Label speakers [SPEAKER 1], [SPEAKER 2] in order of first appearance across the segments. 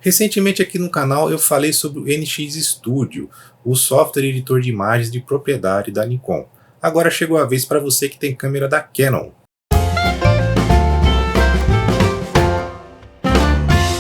[SPEAKER 1] Recentemente aqui no canal eu falei sobre o NX Studio, o software editor de imagens de propriedade da Nikon. Agora chegou a vez para você que tem câmera da Canon.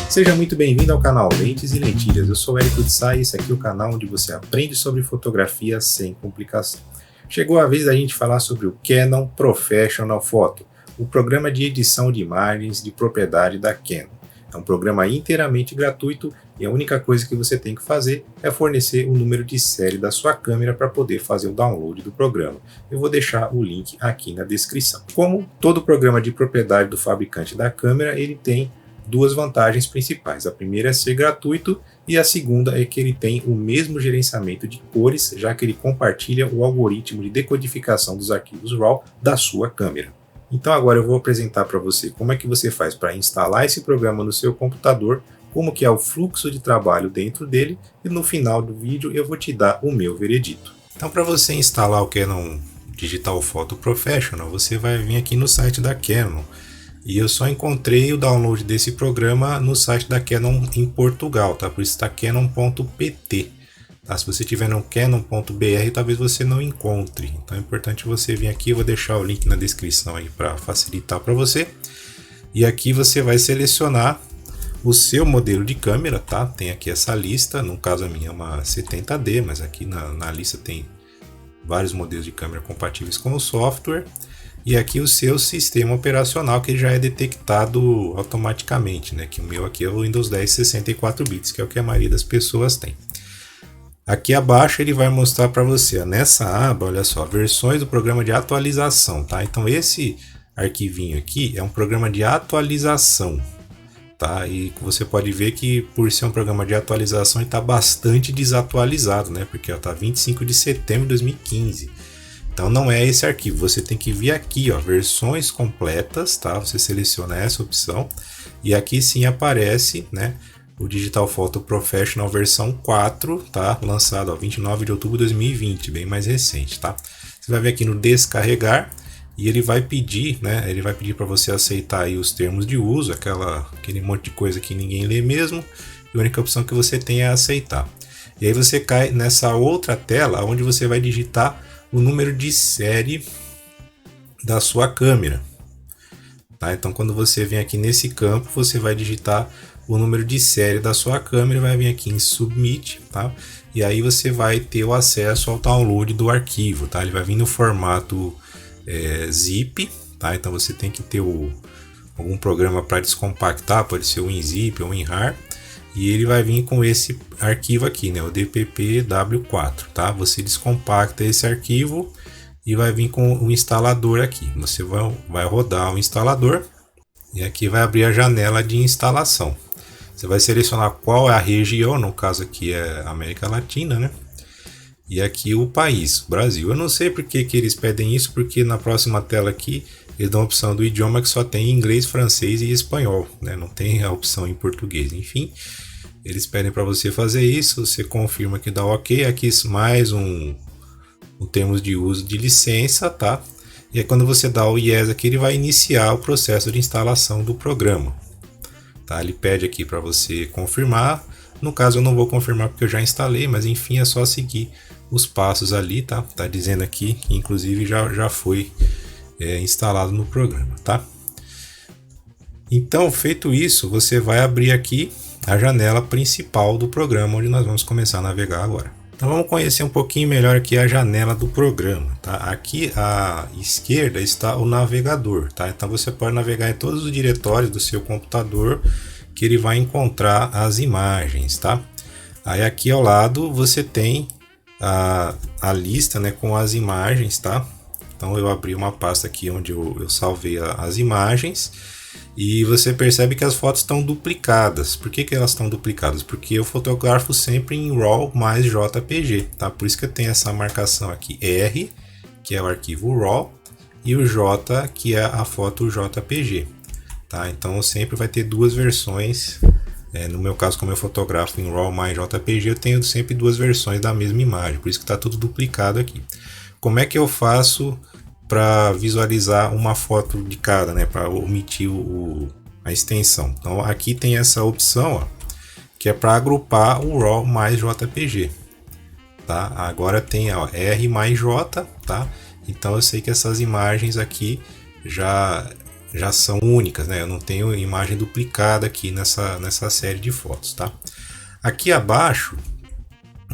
[SPEAKER 1] Seja muito bem-vindo ao canal Lentes e Lentilhas. Eu sou Érico de Sá e esse aqui é o canal onde você aprende sobre fotografia sem complicação. Chegou a vez da gente falar sobre o Canon Professional Photo, o programa de edição de imagens de propriedade da Canon. É um programa inteiramente gratuito e a única coisa que você tem que fazer é fornecer o número de série da sua câmera para poder fazer o download do programa. Eu vou deixar o link aqui na descrição. Como todo programa de propriedade do fabricante da câmera, ele tem duas vantagens principais. A primeira é ser gratuito e a segunda é que ele tem o mesmo gerenciamento de cores, já que ele compartilha o algoritmo de decodificação dos arquivos RAW da sua câmera. Então agora eu vou apresentar para você como é que você faz para instalar esse programa no seu computador, como que é o fluxo de trabalho dentro dele e no final do vídeo eu vou te dar o meu veredito. Então para você instalar o Canon Digital Photo Professional, você vai vir aqui no site da Canon. E eu só encontrei o download desse programa no site da Canon em Portugal, tá? Por isso está canon.pt. Tá? Se você tiver no canon.br, talvez você não encontre. Então é importante você vir aqui, eu vou deixar o link na descrição aí para facilitar para você. E aqui você vai selecionar o seu modelo de câmera, tá? Tem aqui essa lista, no caso a minha é uma 70D, mas aqui na lista tem vários modelos de câmera compatíveis com o software. E aqui o seu sistema operacional, que já é detectado automaticamente, né? Que o meu aqui é o Windows 10 64 bits, que é o que a maioria das pessoas tem. Aqui abaixo ele vai mostrar para você, nessa aba, olha só, versões do programa de atualização, tá? Então esse arquivinho aqui é um programa de atualização, tá? E você pode ver que por ser um programa de atualização ele está bastante desatualizado, né? Porque está 25 de setembro de 2015. Então não é esse arquivo, você tem que vir aqui, ó, versões completas, tá? Você seleciona essa opção e aqui sim aparece, né, o Digital Photo Professional versão 4, tá? Lançado ó, 29 de outubro de 2020, bem mais recente, tá? Você vai ver aqui no descarregar e ele vai pedir, né? Ele vai pedir para você aceitar aí os termos de uso, aquele monte de coisa que ninguém lê mesmo. E a única opção que você tem é aceitar. E aí você cai nessa outra tela, onde você vai digitar o número de série da sua câmera, tá? Então quando você vem aqui nesse campo, você vai digitar o número de série da sua câmera, vai vir aqui em Submit, tá? E aí você vai ter o acesso ao download do arquivo, tá? Ele vai vir no formato zip, tá? Então você tem que ter algum programa para descompactar, pode ser o WinZip ou o WinRAR, e ele vai vir com esse arquivo aqui, né? O DPPW4, tá? Você descompacta esse arquivo e vai vir com o instalador aqui. Você vai rodar o instalador e aqui vai abrir a janela de instalação. Você vai selecionar qual é a região, no caso aqui é América Latina, né? E aqui o país, Brasil. Eu não sei por que eles pedem isso, porque na próxima tela aqui eles dão a opção do idioma que só tem inglês, francês e espanhol, né? Não tem a opção em português. Enfim, eles pedem para você fazer isso, você confirma que dá ok. Aqui mais um termos de uso de licença, tá? E aí quando você dá o yes aqui, ele vai iniciar o processo de instalação do programa. Tá, ele pede aqui para você confirmar. No caso eu não vou confirmar porque eu já instalei, mas enfim é só seguir os passos ali, tá? Tá dizendo aqui que inclusive já foi instalado no programa, tá? Então feito isso, você vai abrir aqui a janela principal do programa, onde nós vamos começar a navegar agora. Então vamos conhecer um pouquinho melhor aqui a janela do programa, tá? Aqui à esquerda está o navegador, tá? Então você pode navegar em todos os diretórios do seu computador que ele vai encontrar as imagens, tá? Aí aqui ao lado você tem a lista, né, com as imagens, tá? Então eu abri uma pasta aqui onde eu salvei as imagens. E você percebe que as fotos estão duplicadas. Por que elas estão duplicadas? Porque eu fotografo sempre em RAW mais JPG, tá? Por isso que eu tenho essa marcação aqui R, que é o arquivo RAW, e o J, que é a foto JPG, tá? Então sempre vai ter duas versões. No meu caso, como eu fotografo em RAW mais JPG, eu tenho sempre duas versões da mesma imagem. Por isso que está tudo duplicado aqui. Como é que eu faço para visualizar uma foto de cada, né, para omitir a extensão? Então aqui tem essa opção, ó, que é para agrupar o RAW mais JPG, tá? Agora tem, ó, R mais J, tá? Então eu sei que essas imagens aqui já são únicas, né? Eu não tenho imagem duplicada aqui nessa série de fotos, tá? Aqui abaixo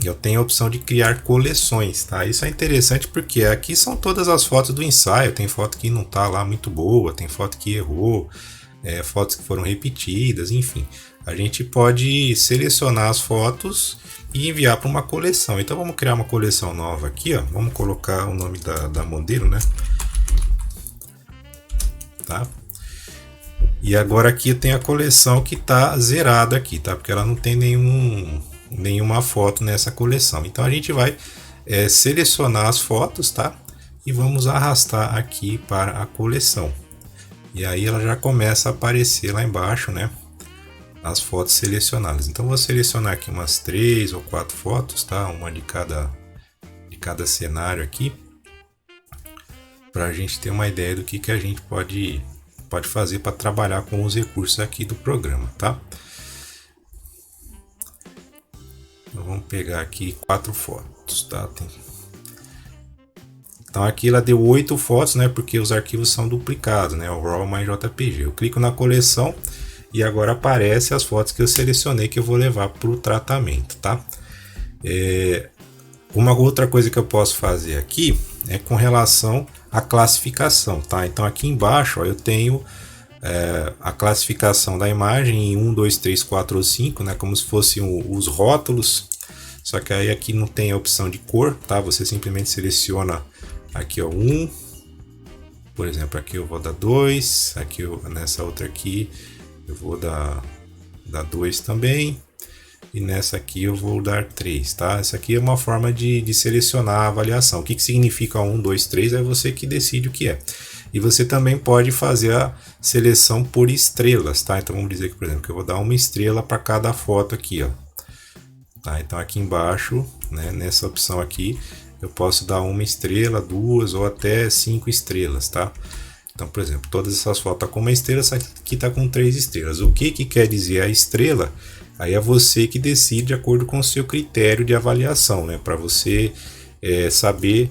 [SPEAKER 1] eu tenho a opção de criar coleções, tá? Isso é interessante porque aqui são todas as fotos do ensaio. Tem foto que não tá lá muito boa, tem foto que errou, fotos que foram repetidas, enfim. A gente pode selecionar as fotos e enviar para uma coleção. Então vamos criar uma coleção nova aqui, ó. Vamos colocar o nome da modelo, né? Tá? E agora aqui eu tenho a coleção que está zerada aqui, tá? Porque ela não tem nenhuma foto nessa coleção. Então a gente vai selecionar as fotos, tá? E vamos arrastar aqui para a coleção. E aí ela já começa a aparecer lá embaixo, né? As fotos selecionadas. Então vou selecionar aqui umas 3 ou 4 fotos, tá? Uma de cada cenário aqui, para a gente ter uma ideia do que a gente pode fazer para trabalhar com os recursos aqui do programa, tá? Então, vamos pegar aqui 4 fotos, tá? Então aqui ela deu 8 fotos, né? Porque os arquivos são duplicados, né? O RAW mais JPG. Eu clico na coleção e agora aparece as fotos que eu selecionei que eu vou levar para o tratamento, tá? Uma outra coisa que eu posso fazer aqui é com relação à classificação, tá? Então aqui embaixo, ó, eu tenho a classificação da imagem em 1, 2, 3, 4 ou 5, né? Como se fossem os rótulos. Só que aí aqui não tem a opção de cor, tá? Você simplesmente seleciona aqui, ó, 1. Por exemplo, aqui eu vou dar 2. Aqui nessa outra aqui eu vou dar 2 também. E nessa aqui eu vou dar 3, tá? Essa aqui é uma forma de selecionar a avaliação. O que significa 1, 2, 3 é você que decide o que é. E você também pode fazer a seleção por estrelas, tá? Então vamos dizer que, por exemplo, que eu vou dar uma estrela para cada foto aqui, ó. Tá? Então aqui embaixo, né, nessa opção aqui, eu posso dar uma estrela, 2 ou até 5 estrelas, tá? Então, por exemplo, todas essas fotos estão com uma estrela, essa aqui está com 3 estrelas. O que quer dizer a estrela? Aí é você que decide de acordo com o seu critério de avaliação, né? Para você saber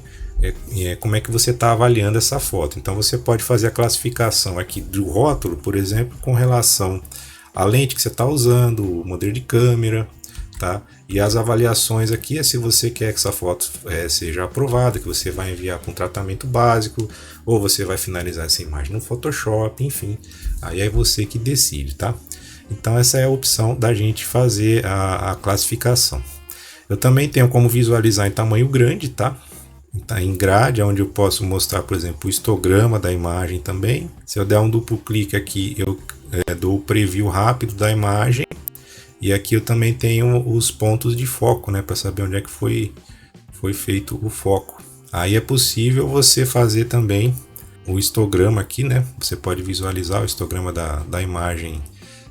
[SPEAKER 1] como é que você está avaliando essa foto. Então você pode fazer a classificação aqui do rótulo, por exemplo, com relação à lente que você está usando, o modelo de câmera, tá? E as avaliações aqui é se você quer que essa foto seja aprovada, que você vai enviar para um tratamento básico, ou você vai finalizar essa imagem no Photoshop, enfim. Aí é você que decide, tá? Então essa é a opção da gente fazer a classificação. Eu também tenho como visualizar em tamanho grande, tá? Tá em grade, onde eu posso mostrar, por exemplo, o histograma da imagem também. Se eu der um duplo clique aqui, eu dou o preview rápido da imagem. E aqui eu também tenho os pontos de foco, né? Para saber onde é que foi feito o foco. Aí é possível você fazer também o histograma aqui, né? Você pode visualizar o histograma da imagem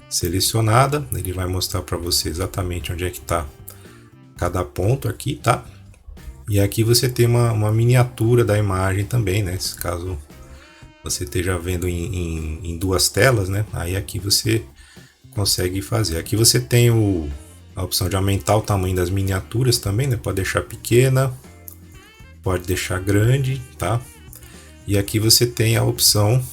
[SPEAKER 1] selecionada, ele vai mostrar para você exatamente onde é que está cada ponto aqui, tá? E aqui você tem uma miniatura da imagem também, né? Se caso você esteja vendo em 2 telas, né? Aí aqui você consegue fazer. Aqui você tem a opção de aumentar o tamanho das miniaturas também, né? Pode deixar pequena, pode deixar grande, tá? E aqui você tem a opção,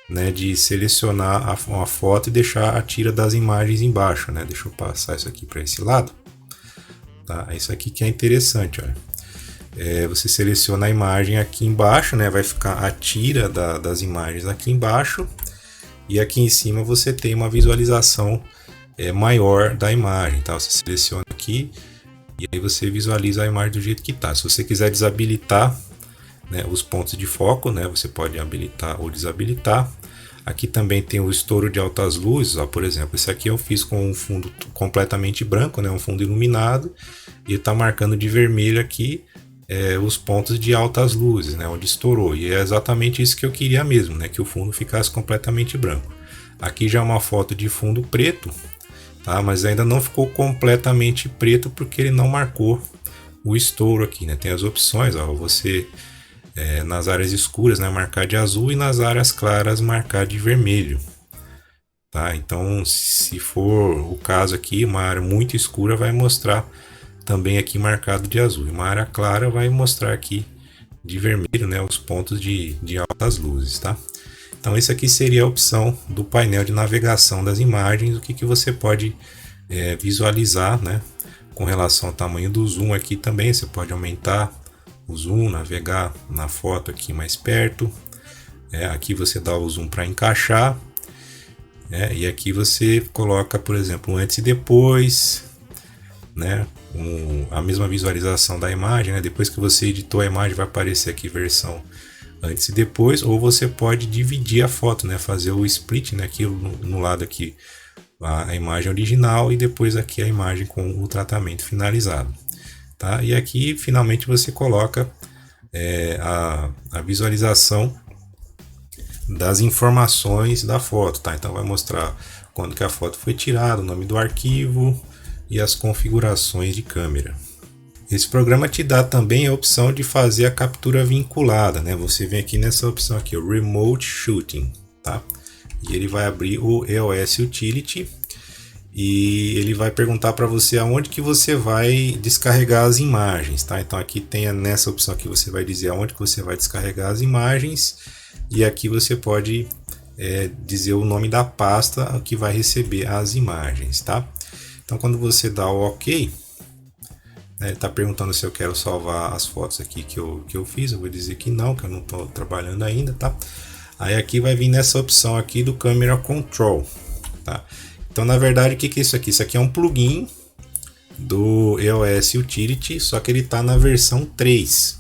[SPEAKER 1] né, de selecionar uma foto e deixar a tira das imagens embaixo, né? Deixa eu passar isso aqui para esse lado, tá? Isso aqui que é interessante, olha. Você seleciona a imagem aqui embaixo, né? Vai ficar a tira das imagens aqui embaixo, e aqui em cima você tem uma visualização maior da imagem, tá? Você seleciona aqui e aí você visualiza a imagem do jeito que tá. Se você quiser desabilitar, né, os pontos de foco, né? Você pode habilitar ou desabilitar. Aqui também tem o estouro de altas luzes, ó, por exemplo, esse aqui eu fiz com um fundo completamente branco, né, um fundo iluminado, e está marcando de vermelho aqui os pontos de altas luzes, né, onde estourou, e é exatamente isso que eu queria mesmo, né, que o fundo ficasse completamente branco. Aqui já é uma foto de fundo preto, tá, mas ainda não ficou completamente preto porque ele não marcou o estouro aqui, né. Tem as opções, ó, você nas áreas escuras, né, marcar de azul, e nas áreas claras marcar de vermelho, tá? Então, se for o caso aqui, uma área muito escura vai mostrar também aqui marcado de azul, e uma área clara vai mostrar aqui de vermelho, né, os pontos de altas luzes, tá? Então, esse aqui seria a opção do painel de navegação das imagens, o que você pode visualizar, né, com relação ao tamanho do zoom aqui também. Você pode aumentar o zoom, navegar na foto aqui mais perto. Aqui você dá o zoom para encaixar. E aqui você coloca, por exemplo, um antes e depois, né? A mesma visualização da imagem, né? Depois que você editou a imagem, vai aparecer aqui versão antes e depois, ou você pode dividir a foto, né? Fazer o split, né? Aqui no lado aqui a imagem original e depois aqui a imagem com o tratamento finalizado, tá? E aqui finalmente você coloca a visualização das informações da foto, tá? Então vai mostrar quando que a foto foi tirada, o nome do arquivo e as configurações de câmera. Esse programa te dá também a opção de fazer a captura vinculada, né? Você vem aqui nessa opção aqui, o Remote Shooting, tá? E ele vai abrir o EOS Utility e ele vai perguntar para você aonde que você vai descarregar as imagens, tá? Então aqui tem nessa opção aqui você vai dizer aonde que você vai descarregar as imagens e aqui você pode dizer o nome da pasta que vai receber as imagens, tá? Então quando você dá o OK, ele está perguntando se eu quero salvar as fotos aqui que eu fiz. Eu vou dizer que não eu não estou trabalhando ainda, tá? Aí aqui vai vir nessa opção aqui do Camera Control, tá? Então na verdade o que é isso aqui? Isso aqui é um plugin do EOS Utility, só que ele está na versão 3.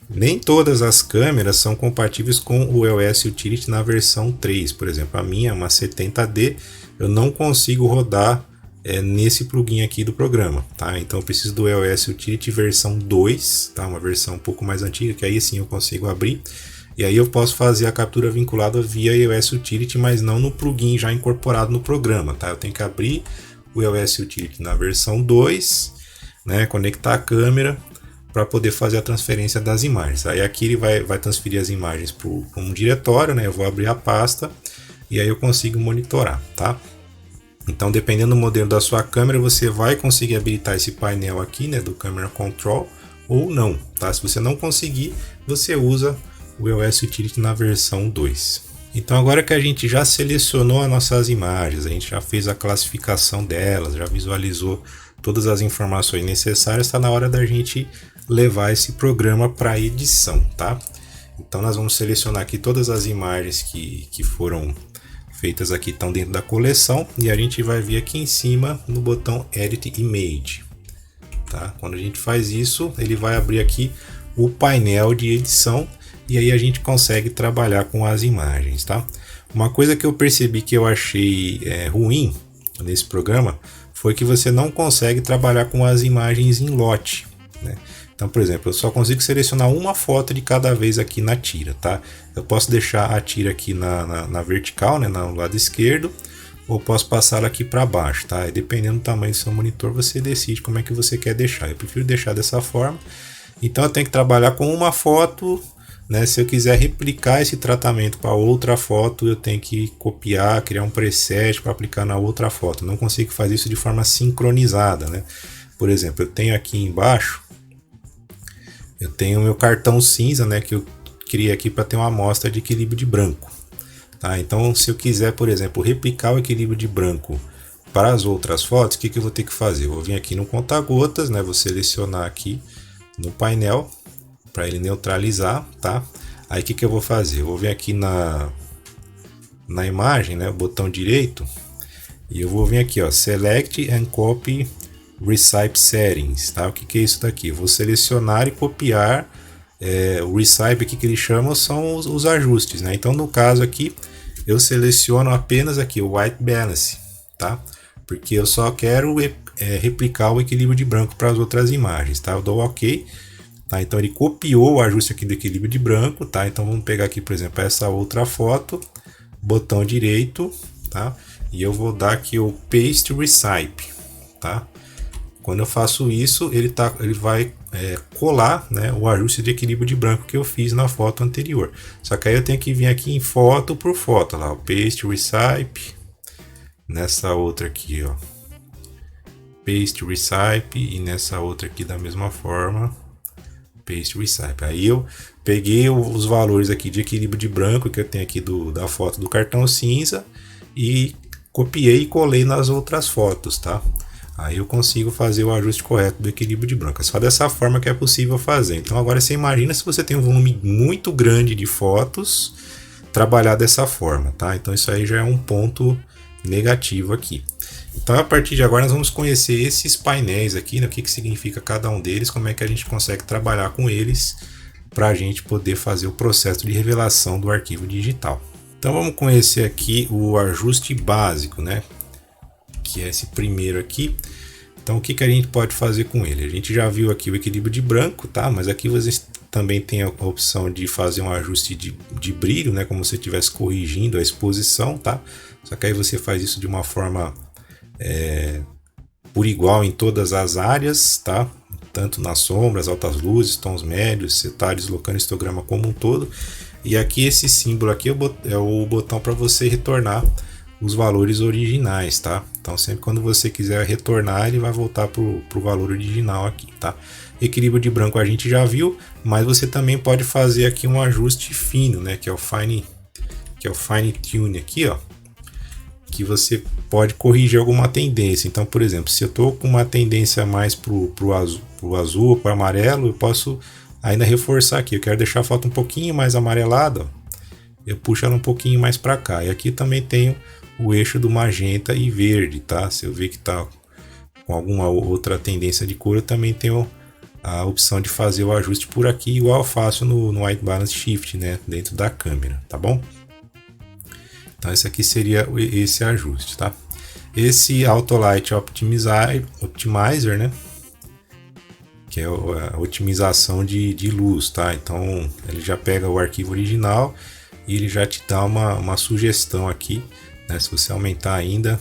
[SPEAKER 1] Nem todas as câmeras são compatíveis com o EOS Utility na versão 3. Por exemplo, a minha é uma 70D, eu não consigo rodar nesse plugin aqui do programa, tá? Então eu preciso do EOS Utility versão 2, tá? Uma versão um pouco mais antiga, que aí sim eu consigo abrir. E aí eu posso fazer a captura vinculada via EOS Utility, mas não no plugin já incorporado no programa, tá? Eu tenho que abrir o EOS Utility na versão 2, né? Conectar a câmera para poder fazer a transferência das imagens. Aí aqui ele vai transferir as imagens para um diretório, né? Eu vou abrir a pasta e aí eu consigo monitorar, tá? Então, dependendo do modelo da sua câmera, você vai conseguir habilitar esse painel aqui, né, do Camera Control, ou não, tá? Se você não conseguir, você usa o EOS Utility na versão 2. Então, agora que a gente já selecionou as nossas imagens, a gente já fez a classificação delas, já visualizou todas as informações necessárias, está na hora da gente levar esse programa para edição, tá? Então, nós vamos selecionar aqui todas as imagens que foram feitas aqui, estão dentro da coleção, e a gente vai vir aqui em cima no botão Edit Image, tá? Quando a gente faz isso, ele vai abrir aqui o painel de edição e aí a gente consegue trabalhar com as imagens, tá? Uma coisa que eu percebi que eu achei ruim nesse programa foi que você não consegue trabalhar com as imagens em lote, né? Então, por exemplo, eu só consigo selecionar uma foto de cada vez aqui na tira, tá? Eu posso deixar a tira aqui na vertical, né, no lado esquerdo, ou posso passar ela aqui para baixo, tá? E dependendo do tamanho do seu monitor, você decide como é que você quer deixar. Eu prefiro deixar dessa forma. Então, eu tenho que trabalhar com uma foto, né? Se eu quiser replicar esse tratamento para outra foto, eu tenho que copiar, criar um preset para aplicar na outra foto. Eu não consigo fazer isso de forma sincronizada, né? Por exemplo, eu tenho aqui embaixo, eu tenho o meu cartão cinza, né, que eu criei aqui para ter uma amostra de equilíbrio de branco, tá? Então, se eu quiser, por exemplo, replicar o equilíbrio de branco para as outras fotos, o que eu vou ter que fazer? Eu vou vir aqui no conta-gotas, né, vou selecionar aqui no painel para ele neutralizar, tá? Aí o que eu vou fazer? Eu vou vir aqui na imagem, né, o botão direito, e eu vou vir aqui, ó, Select and Copy Recipe Settings, tá? O que é isso daqui? Eu vou selecionar e copiar. O Recipe aqui que eles chamam são os ajustes, né? Então no caso aqui eu seleciono apenas aqui o White Balance, tá? Porque eu só quero replicar o equilíbrio de branco para as outras imagens, tá? Eu dou OK, tá? Então ele copiou o ajuste aqui do equilíbrio de branco, tá? Então vamos pegar aqui, por exemplo, essa outra foto, botão direito, tá? E eu vou dar aqui o Paste Recipe, tá? Quando eu faço isso, ele vai colar, né, o ajuste de equilíbrio de branco que eu fiz na foto anterior. Só que aí eu tenho que vir aqui em foto por foto, lá, o Paste Recipe, nessa outra aqui, ó, Paste Recipe, e nessa outra aqui da mesma forma, Paste Recipe. Aí eu peguei os valores aqui de equilíbrio de branco que eu tenho aqui da foto do cartão cinza e copiei e colei nas outras fotos, tá? Aí eu consigo fazer o ajuste correto do equilíbrio de branco. É só dessa forma que é possível fazer. Então agora você imagina se você tem um volume muito grande de fotos, trabalhar dessa forma, tá? Então isso aí já é um ponto negativo aqui. Então a partir de agora nós vamos conhecer esses painéis aqui, né? O que significa cada um deles, como é que a gente consegue trabalhar com eles para a gente poder fazer o processo de revelação do arquivo digital. Então vamos conhecer aqui o ajuste básico, né? Que é esse primeiro aqui. Então o que a gente pode fazer com ele? A gente já viu aqui o equilíbrio de branco, tá? Mas aqui você também tem a opção de fazer um ajuste de brilho, né? Como se você estivesse corrigindo a exposição, tá? Só que aí você faz isso de uma forma por igual em todas as áreas, tá? Tanto nas sombras, altas luzes, tons médios, você está deslocando o histograma como um todo. E aqui esse símbolo aqui é o botão para você retornar os valores originais, tá? Então sempre quando você quiser retornar, ele vai voltar para o valor original aqui, tá? Equilíbrio de branco a gente já viu, mas você também pode fazer aqui um ajuste fino, né? Que é o Fine Tune aqui, ó. Que você pode corrigir alguma tendência. Então, por exemplo, se eu estou com uma tendência mais pro azul ou para o amarelo, eu posso ainda reforçar aqui. Eu quero deixar a foto um pouquinho mais amarelada, eu puxo ela um pouquinho mais para cá. E aqui também tenho o eixo do magenta e verde, tá? Se eu ver que está com alguma outra tendência de cor, eu também tenho a opção de fazer o ajuste por aqui, igual eu faço no White Balance Shift, né? Dentro da câmera, tá bom? Então esse aqui seria esse ajuste, tá? Esse Auto Light Optimizer, né? Que é a otimização de luz, tá? Então ele já pega o arquivo original e ele já te dá uma sugestão aqui, né? Se você aumentar ainda,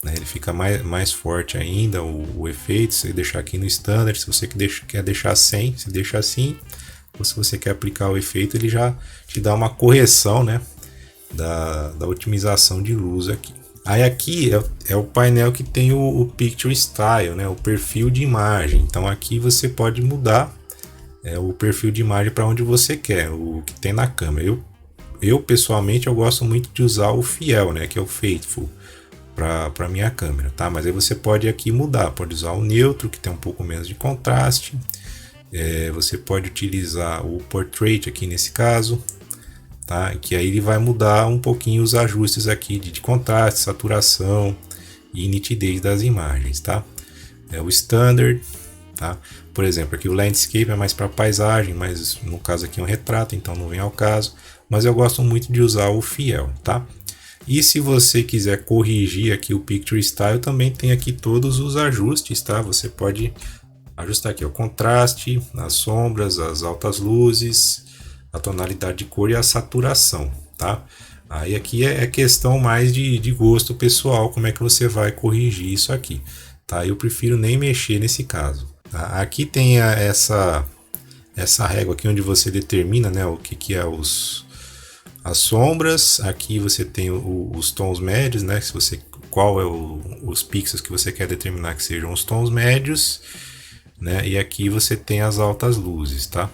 [SPEAKER 1] né, ele fica mais forte ainda o efeito. Se você deixar aqui no Standard, se você quer deixar 100, você deixa assim. Ou se você quer aplicar o efeito, ele já te dá uma correção, né? Da otimização de luz aqui. Aí aqui é o painel que tem o Picture Style, né, o perfil de imagem. Então aqui você pode mudar o perfil de imagem para onde você quer, o que tem na câmera. Eu pessoalmente eu gosto muito de usar o fiel, né, que é o Faithful, para minha câmera, tá? Mas aí você pode aqui mudar, pode usar o neutro, que tem um pouco menos de contraste. Você pode utilizar o Portrait aqui nesse caso. Tá? Que aí ele vai mudar um pouquinho os ajustes aqui de contraste, saturação e nitidez das imagens, tá? É o Standard, tá? Por exemplo, aqui o Landscape é mais para paisagem, mas no caso aqui é um retrato, então não vem ao caso. Mas eu gosto muito de usar o fiel, tá? E se você quiser corrigir aqui o Picture Style, também tem aqui todos os ajustes, tá? Você pode ajustar aqui o contraste, as sombras, as altas luzes, a tonalidade de cor e a saturação, tá? Aí aqui é questão mais de gosto pessoal, como é que você vai corrigir isso aqui, tá? Eu prefiro nem mexer nesse caso, tá? Aqui tem essa régua aqui onde você determina, né, o que é as sombras. Aqui você tem os tons médios, né? Se você qual é os pixels que você quer determinar que sejam os tons médios, né? E aqui você tem as altas luzes, tá?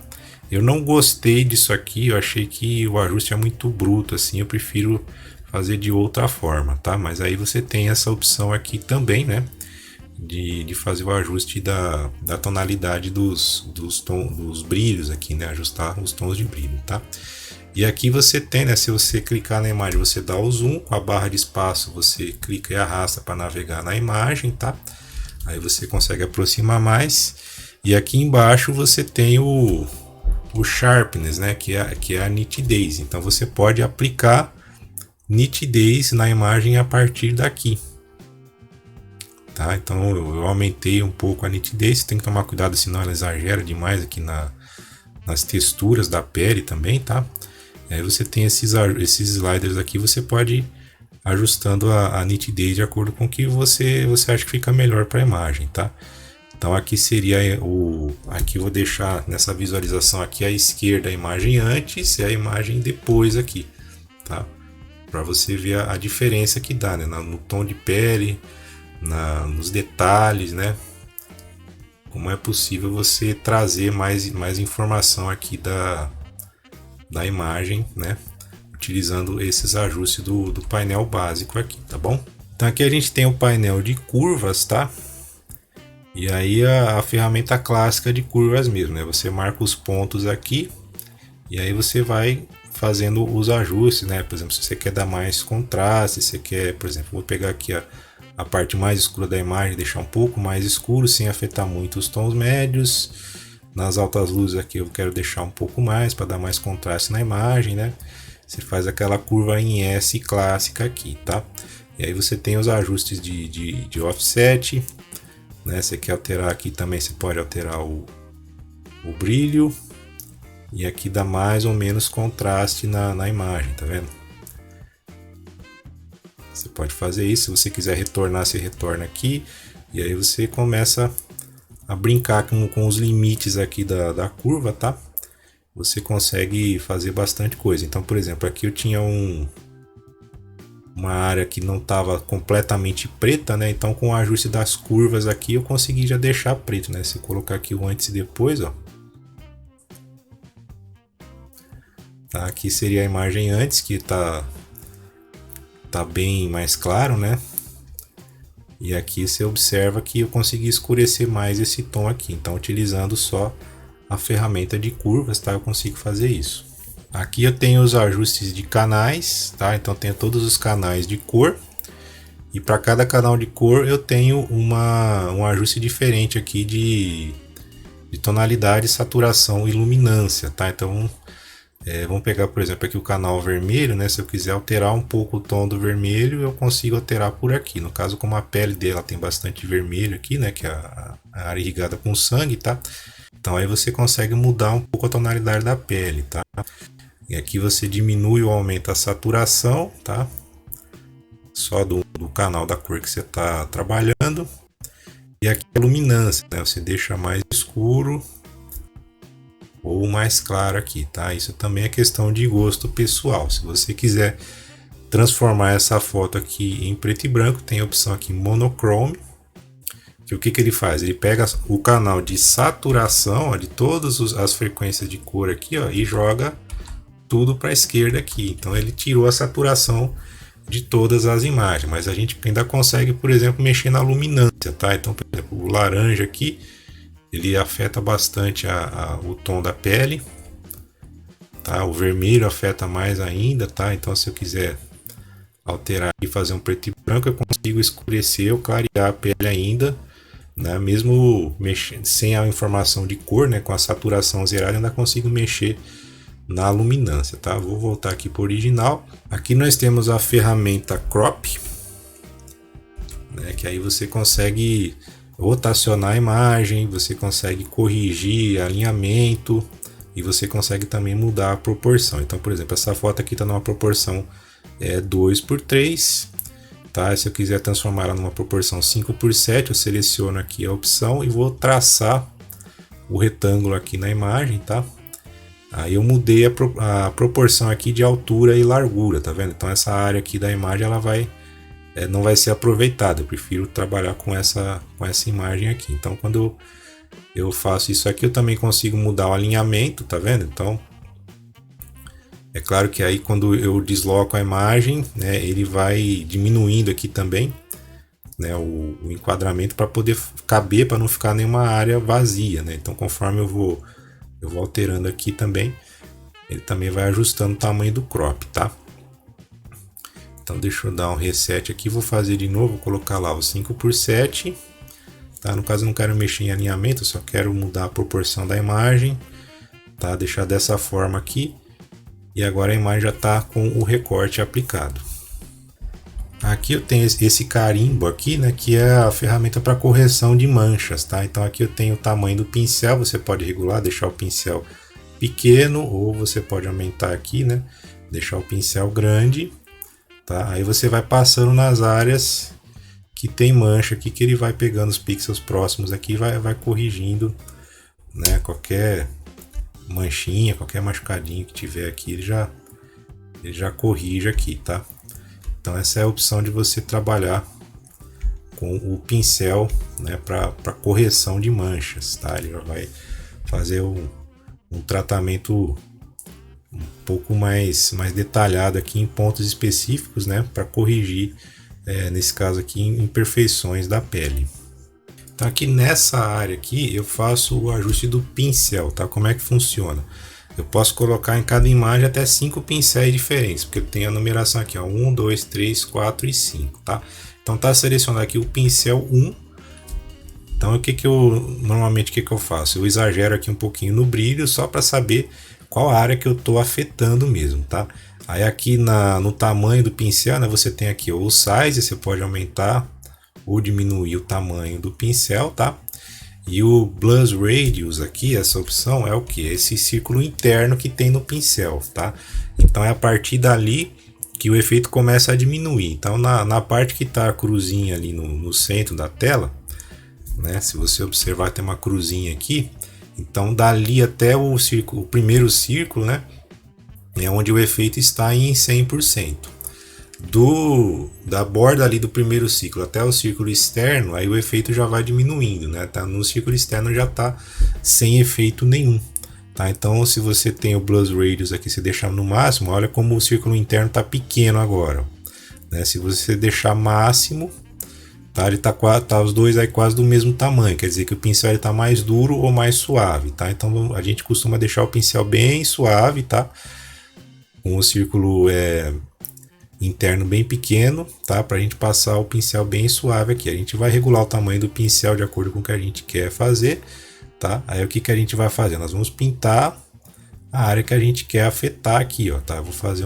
[SPEAKER 1] Eu não gostei disso aqui, eu achei que o ajuste é muito bruto, assim, eu prefiro fazer de outra forma, tá? Mas aí você tem essa opção aqui também, né? De fazer o ajuste da tonalidade dos brilhos aqui, né? Ajustar os tons de brilho, tá? E aqui você tem, né? Se você clicar na imagem, você dá o zoom, com a barra de espaço você clica e arrasta para navegar na imagem, tá? Aí você consegue aproximar mais. E aqui embaixo você tem o sharpness, né, que é a nitidez. Então você pode aplicar nitidez na imagem a partir daqui, tá? Então eu aumentei um pouco a nitidez. Você tem que tomar cuidado, senão ela exagera demais aqui nas texturas da pele também, tá? Aí você tem esses sliders aqui, você pode ir ajustando a nitidez de acordo com o que você acha que fica melhor para a imagem, tá? Então aqui seria aqui eu vou deixar nessa visualização aqui à esquerda a imagem antes e a imagem depois aqui, tá? para você ver a diferença que dá, né? No tom de pele, nos detalhes, né? Como é possível você trazer mais informação aqui da imagem, né? Utilizando esses ajustes do painel básico aqui, tá bom? Então aqui a gente tem o painel de curvas, tá? E aí a ferramenta clássica de curvas mesmo, né? Você marca os pontos aqui e aí você vai fazendo os ajustes, né? Por exemplo, se você quer dar mais contraste, se você quer, por exemplo, vou pegar aqui a parte mais escura da imagem, deixar um pouco mais escuro sem afetar muito os tons médios. Nas altas luzes aqui eu quero deixar um pouco mais para dar mais contraste na imagem, né? Você faz aquela curva em S clássica aqui, tá? E aí você tem os ajustes de offset, né? Você quer alterar aqui também, você pode alterar o brilho. E aqui dá mais ou menos contraste na imagem, tá vendo? Você pode fazer isso, se você quiser retornar, você retorna aqui. E aí você começa a brincar com os limites aqui da curva, tá? Você consegue fazer bastante coisa. Então, por exemplo, aqui eu tinha uma área que não estava completamente preta, né? Então, com o ajuste das curvas aqui, eu consegui já deixar preto, né? Se eu colocar aqui o antes e depois, ó. Tá, aqui seria a imagem antes, que tá bem mais claro, né? E aqui você observa que eu consegui escurecer mais esse tom aqui. Então, utilizando só a ferramenta de curvas, tá? Eu consigo fazer isso. Aqui eu tenho os ajustes de canais, tá? Então, tenho todos os canais de cor. E para cada canal de cor eu tenho um ajuste diferente aqui de tonalidade, saturação e luminância, tá? Então, vamos pegar, por exemplo, aqui o canal vermelho, né? Se eu quiser alterar um pouco o tom do vermelho, eu consigo alterar por aqui. No caso, como a pele dela tem bastante vermelho aqui, né? Que é a área irrigada com sangue, tá? Então aí você consegue mudar um pouco a tonalidade da pele, tá? E aqui você diminui ou aumenta a saturação, tá? Só do canal da cor que você está trabalhando. E aqui a luminância, né? Você deixa mais escuro ou mais claro aqui, tá? Isso também é questão de gosto pessoal. Se você quiser transformar essa foto aqui em preto e branco, tem a opção aqui monochrome. Que o que ele faz? Ele pega o canal de saturação, ó, de todas as frequências de cor aqui, ó, e joga tudo para a esquerda aqui. Então ele tirou a saturação de todas as imagens, mas a gente ainda consegue, por exemplo, mexer na luminância, tá? Então, por exemplo, o laranja aqui, ele afeta bastante o tom da pele, tá? O vermelho afeta mais ainda, tá? Então, se eu quiser alterar e fazer um preto e branco, eu consigo escurecer ou clarear a pele ainda, né? Mesmo mexendo sem a informação de cor, né? Com a saturação zerada, ainda consigo mexer na luminância, tá? Vou voltar aqui para o original. Aqui nós temos a ferramenta Crop, né? Que aí você consegue rotacionar a imagem, você consegue corrigir alinhamento e você consegue também mudar a proporção. Então, por exemplo, essa foto aqui está numa proporção 2:3, tá? Se eu quiser transformar ela numa proporção 5:7, eu seleciono aqui a opção e vou traçar o retângulo aqui na imagem, tá? Aí eu mudei a proporção aqui de altura e largura, tá vendo? Então essa área aqui da imagem ela não vai ser aproveitada. Eu prefiro trabalhar com essa imagem aqui. Então quando eu faço isso aqui, eu também consigo mudar o alinhamento, tá vendo? Então é claro que aí quando eu desloco a imagem, né, ele vai diminuindo aqui também, né, o enquadramento para poder caber, para não ficar nenhuma área vazia, né? Então conforme eu vou alterando aqui também, ele também vai ajustando o tamanho do crop, tá? Então deixa eu dar um reset aqui, vou fazer de novo, vou colocar lá o 5:7, tá? No caso eu não quero mexer em alinhamento, eu só quero mudar a proporção da imagem, tá? Deixar dessa forma aqui, e agora a imagem já está com o recorte aplicado. Aqui eu tenho esse carimbo aqui, né, que é a ferramenta para correção de manchas, tá? Então aqui eu tenho o tamanho do pincel, você pode regular, deixar o pincel pequeno, ou você pode aumentar aqui, né, deixar o pincel grande, tá? Aí você vai passando nas áreas que tem mancha aqui, que ele vai pegando os pixels próximos aqui e vai corrigindo, né, qualquer manchinha, qualquer machucadinho que tiver aqui, ele já corrige aqui, tá? Então essa é a opção de você trabalhar com o pincel, né, para correção de manchas, tá? Ele já vai fazer um tratamento um pouco mais detalhado aqui em pontos específicos, né, para corrigir, nesse caso aqui, imperfeições da pele. Então aqui nessa área aqui eu faço o ajuste do pincel, tá? Como é que funciona? Eu posso colocar em cada imagem até 5 pincéis diferentes, porque tem a numeração aqui, ó, 1, 2, 3, 4 e 5, tá? Então tá selecionado aqui o pincel 1. Então o que eu faço? Eu exagero aqui um pouquinho no brilho só para saber qual área que eu estou afetando mesmo, tá? Aí aqui no tamanho do pincel, né, você tem aqui o size, você pode aumentar ou diminuir o tamanho do pincel, tá? E o Blur Radius aqui, essa opção é o que? Esse círculo interno que tem no pincel, tá? Então é a partir dali que o efeito começa a diminuir. Então na parte que está a cruzinha ali no centro da tela, né? Se você observar, tem uma cruzinha aqui. Então dali até o primeiro círculo, né? É onde o efeito está em 100%. Da borda ali do primeiro ciclo até o círculo externo, aí o efeito já vai diminuindo, né? Tá, no círculo externo já está sem efeito nenhum, tá? Então se você tem o Blur Radius aqui, se deixar no máximo, olha como o círculo interno está pequeno agora, né? Se você deixar máximo, tá, ele tá os dois aí quase do mesmo tamanho, quer dizer que o pincel está mais duro ou mais suave, tá? Então a gente costuma deixar o pincel bem suave, tá? Com o círculo interno bem pequeno, tá? Para a gente passar o pincel bem suave aqui. A gente vai regular o tamanho do pincel de acordo com o que a gente quer fazer, tá? Aí o que a gente vai fazer? Nós vamos pintar a área que a gente quer afetar aqui, ó, tá? Eu vou fazer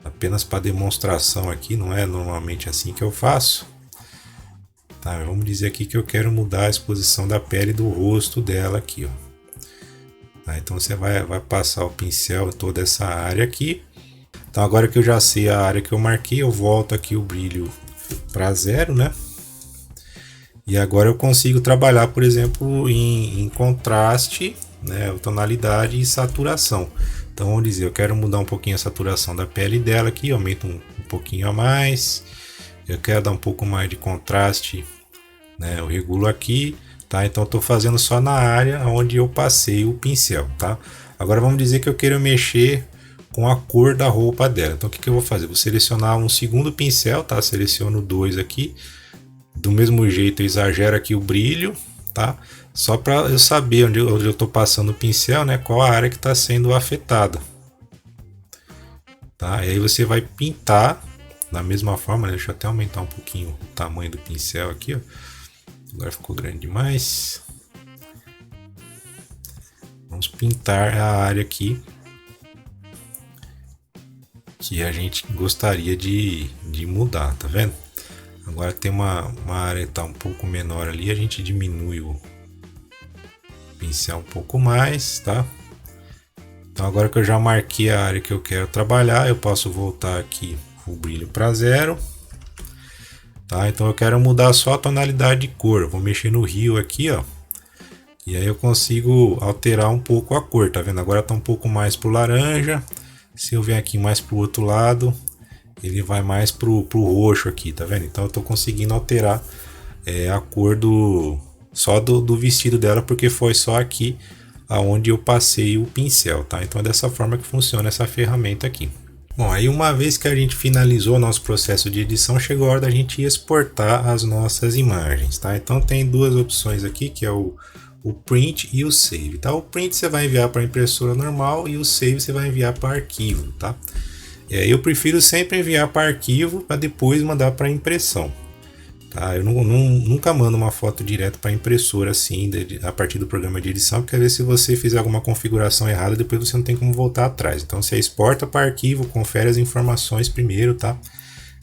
[SPEAKER 1] apenas para demonstração aqui, não é normalmente assim que eu faço, tá? Vamos dizer aqui que eu quero mudar a exposição da pele do rosto dela aqui, ó. Tá? Então você vai passar o pincel em toda essa área aqui. Então agora que eu já sei a área que eu marquei, eu volto aqui o brilho para 0, né? E agora eu consigo trabalhar, por exemplo, em contraste, né, tonalidade e saturação. Então vamos dizer, eu quero mudar um pouquinho a saturação da pele dela aqui, aumento um pouquinho a mais. Eu quero dar um pouco mais de contraste, né? Eu regulo aqui, tá? Então eu estou fazendo só na área onde eu passei o pincel, tá? Agora vamos dizer que eu quero mexer com a cor da roupa dela. Então o que eu vou fazer? Vou selecionar um segundo pincel, tá? Seleciono 2 aqui. Do mesmo jeito eu exagero aqui o brilho, tá? Só para eu saber onde eu estou passando o pincel, né? Qual a área que está sendo afetada, tá? E aí você vai pintar da mesma forma, né? Deixa eu até aumentar um pouquinho o tamanho do pincel aqui, ó. Agora ficou grande demais. Vamos pintar a área aqui que a gente gostaria de mudar, tá vendo? Agora tem uma área que tá um pouco menor ali, a gente diminui o pincel um pouco mais, tá? Então agora que eu já marquei a área que eu quero trabalhar, eu posso voltar aqui o brilho para 0, tá? Então eu quero mudar só a tonalidade de cor, eu vou mexer no Hue aqui, ó, e aí eu consigo alterar um pouco a cor, tá vendo? Agora tá um pouco mais pro laranja. Se eu vier aqui mais pro outro lado, ele vai mais pro roxo aqui, tá vendo? Então eu tô conseguindo alterar a cor do vestido dela, porque foi só aqui aonde eu passei o pincel, tá? Então é dessa forma que funciona essa ferramenta aqui. Bom, aí uma vez que a gente finalizou o nosso processo de edição, chegou a hora da gente exportar as nossas imagens, tá? Então tem duas opções aqui, que é o print e o save, tá? O print você vai enviar para impressora normal e o save você vai enviar para arquivo, tá? Eu prefiro sempre enviar para arquivo para depois mandar para impressão, tá? Eu nunca mando uma foto direto para impressora assim, a partir do programa de edição, porque às vezes se você fizer alguma configuração errada, depois você não tem como voltar atrás. Então você exporta para arquivo, confere as informações primeiro, tá?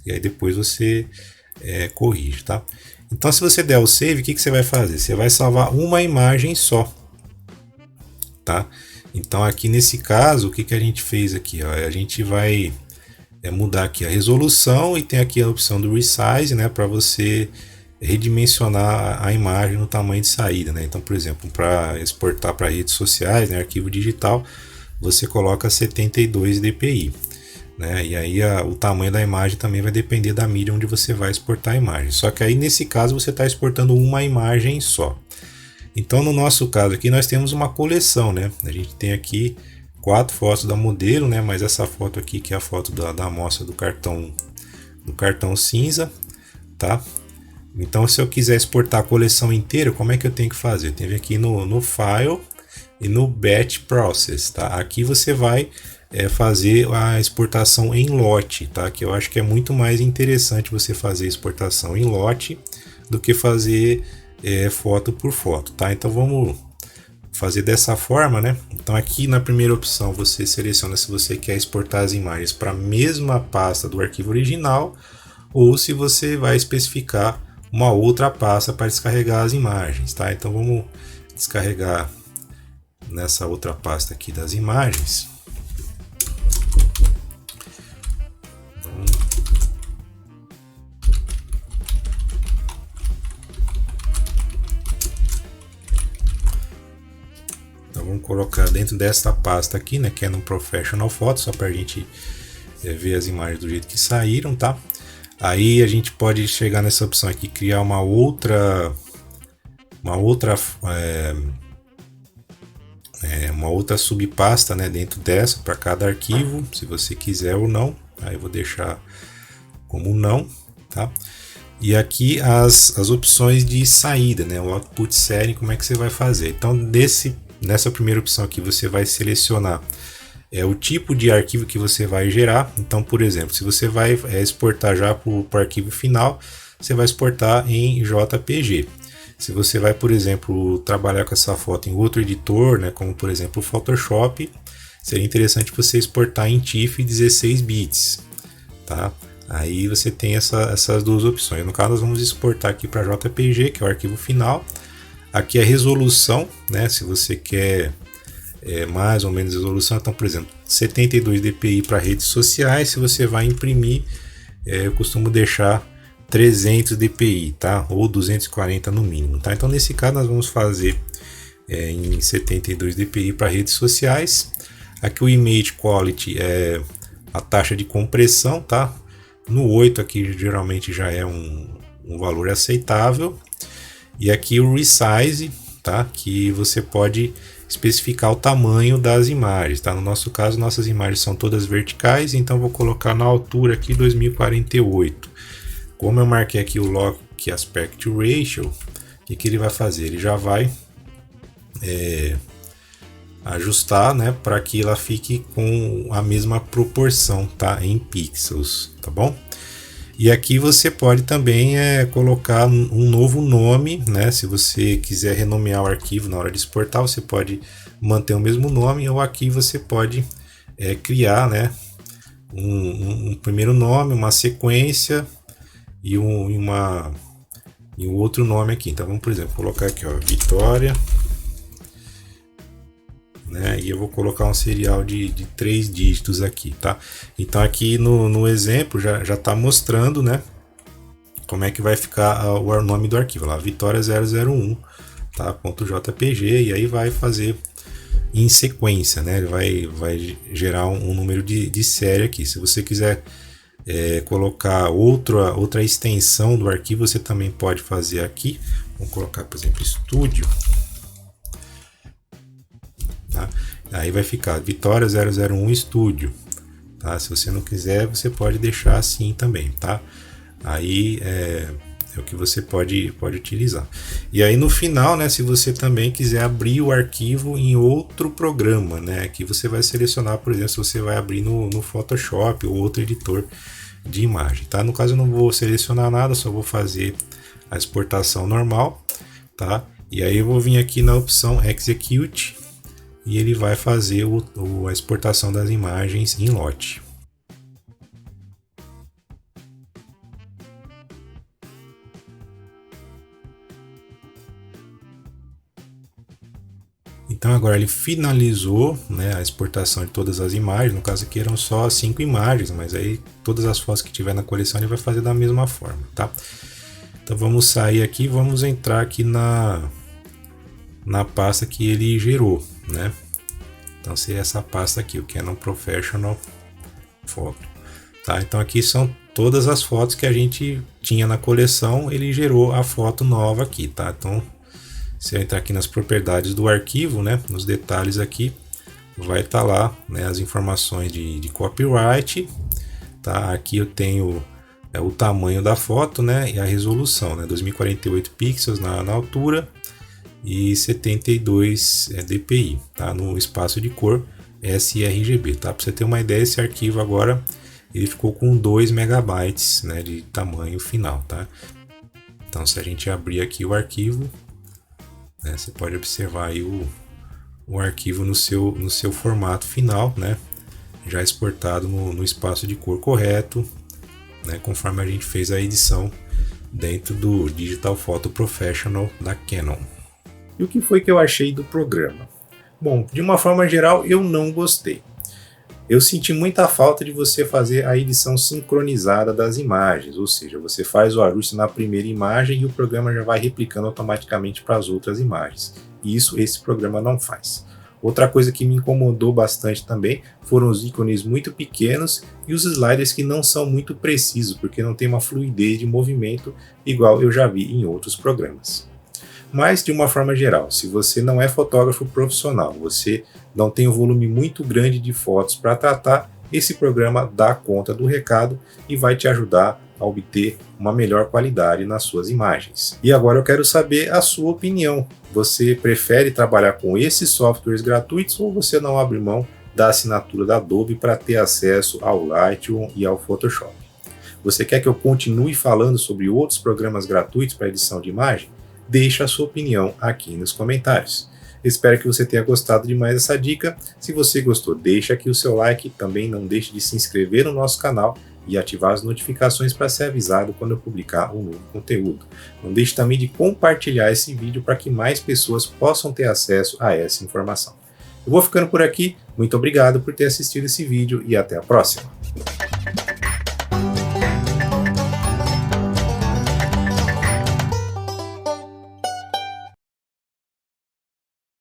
[SPEAKER 1] E aí depois você corrige, tá? Então se você der o save, o que você vai fazer? Você vai salvar uma imagem só, tá? Então aqui nesse caso, o que a gente fez aqui? Ó, a gente vai mudar aqui a resolução e tem aqui a opção do resize, né? Para você redimensionar a imagem no tamanho de saída, né? Então, por exemplo, para exportar para redes sociais, né, arquivo digital, você coloca 72 dpi. né? E aí o tamanho da imagem também vai depender da mídia onde você vai exportar a imagem. Só que aí nesse caso você está exportando uma imagem só. Então no nosso caso aqui nós temos uma coleção, né? A gente tem aqui 4 fotos da modelo, né? Mas essa foto aqui que é a foto da amostra do cartão cinza, tá? Então se eu quiser exportar a coleção inteira, como é que eu tenho que fazer? Eu tenho aqui no File e no Batch Process, tá? Aqui você vai fazer a exportação em lote, tá? Que eu acho que é muito mais interessante você fazer exportação em lote do que fazer foto por foto, tá? Então vamos fazer dessa forma, né? Então aqui na primeira opção você seleciona se você quer exportar as imagens para a mesma pasta do arquivo original ou se você vai especificar uma outra pasta para descarregar as imagens, tá? Então vamos descarregar nessa outra pasta aqui das imagens. Então vamos colocar dentro dessa pasta aqui, né, que é no Professional Photo, só para a gente ver as imagens do jeito que saíram, tá? Aí a gente pode chegar nessa opção aqui, criar uma outra subpasta, né, dentro dessa para cada arquivo, se você quiser ou não. Aí eu vou deixar como não, tá? E aqui as opções de saída, né, o output setting, como é que você vai fazer? Então nessa primeira opção aqui você vai selecionar o tipo de arquivo que você vai gerar. Então, por exemplo, se você vai exportar já para o arquivo final, você vai exportar em JPG. Se você vai, por exemplo, trabalhar com essa foto em outro editor, né, como por exemplo o Photoshop, seria interessante você exportar em TIFF 16 bits, tá? Aí você tem essas duas opções. No caso, nós vamos exportar aqui para JPG, que é o arquivo final. Aqui a resolução, né, se você quer mais ou menos resolução, então por exemplo 72 dpi para redes sociais. Se você vai imprimir, eu costumo deixar 300 dpi, tá? Ou 240 no mínimo, tá? Então nesse caso nós vamos fazer em 72 dpi para redes sociais. Aqui o image quality é a taxa de compressão, tá? No 8 aqui geralmente já é um valor aceitável. E aqui o resize, tá? Que você pode especificar o tamanho das imagens, tá? No nosso caso, nossas imagens são todas verticais, então vou colocar na altura aqui 2048. Como eu marquei aqui o Lock Aspect Ratio, o que ele vai fazer? Ele já vai ajustar, né, para que ela fique com a mesma proporção, tá? Em pixels, tá bom? E aqui você pode também colocar um novo nome, né? Se você quiser renomear o arquivo na hora de exportar, você pode manter o mesmo nome, ou aqui você pode criar, né, um primeiro nome, uma sequência e um outro nome aqui. Então vamos, por exemplo, colocar aqui, ó, Vitória, né? E eu vou colocar um serial de 3 dígitos aqui, tá? Então aqui no exemplo já está mostrando, né, como é que vai ficar o nome do arquivo lá, Vitória 001, tá? .jpg, e aí vai fazer em sequência, né? Ele vai gerar um número de série aqui. Se você quiser colocar outra extensão do arquivo, você também pode fazer aqui. Vamos colocar, por exemplo, Studio. Tá? Aí vai ficar Vitória 001 Studio, tá? Se você não quiser, você pode deixar assim também, tá? Aí é o que você pode utilizar. E aí no final, né, se você também quiser abrir o arquivo em outro programa, né, aqui você vai selecionar, por exemplo, se você vai abrir no Photoshop ou outro editor de imagem, tá? No caso eu não vou selecionar nada, só vou fazer a exportação normal, tá? E aí eu vou vir aqui na opção Execute e ele vai fazer a exportação das imagens em lote. Então agora ele finalizou, né, a exportação de todas as imagens. No caso aqui eram só 5 imagens, mas aí todas as fotos que tiver na coleção ele vai fazer da mesma forma, tá? Então vamos sair aqui, vamos entrar aqui na pasta que ele gerou, né? Então seria essa pasta aqui, o Canon Professional foto. Tá? Então aqui são todas as fotos que a gente tinha na coleção, ele gerou a foto nova aqui, tá? Então, se eu entrar aqui nas propriedades do arquivo, né, nos detalhes aqui, vai estar lá, né, as informações de copyright, tá? Aqui eu tenho o tamanho da foto, né, e a resolução, né, 2048 pixels na altura e 72 dpi, tá? No espaço de cor sRGB, tá? Para você ter uma ideia, esse arquivo agora ele ficou com 2 megabytes, né, de tamanho final, tá? Então, se a gente abrir aqui o arquivo, né, você pode observar aí o arquivo no seu formato final, né, já exportado no espaço de cor correto, né, conforme a gente fez a edição dentro do Digital Photo Professional da Canon. E o que foi que eu achei do programa? Bom, de uma forma geral, eu não gostei. Eu senti muita falta de você fazer a edição sincronizada das imagens, ou seja, você faz o ajuste na primeira imagem e o programa já vai replicando automaticamente para as outras imagens. E isso esse programa não faz. Outra coisa que me incomodou bastante também foram os ícones muito pequenos e os sliders que não são muito precisos, porque não tem uma fluidez de movimento igual eu já vi em outros programas. Mas, de uma forma geral, se você não é fotógrafo profissional, você não tem um volume muito grande de fotos para tratar, esse programa dá conta do recado e vai te ajudar a obter uma melhor qualidade nas suas imagens. E agora eu quero saber a sua opinião. Você prefere trabalhar com esses softwares gratuitos ou você não abre mão da assinatura da Adobe para ter acesso ao Lightroom e ao Photoshop? Você quer que eu continue falando sobre outros programas gratuitos para edição de imagem? Deixa a sua opinião aqui nos comentários. Espero que você tenha gostado de mais essa dica. Se você gostou, deixa aqui o seu like. Também não deixe de se inscrever no nosso canal e ativar as notificações para ser avisado quando eu publicar um novo conteúdo. Não deixe também de compartilhar esse vídeo para que mais pessoas possam ter acesso a essa informação. Eu vou ficando por aqui. Muito obrigado por ter assistido esse vídeo e até a próxima.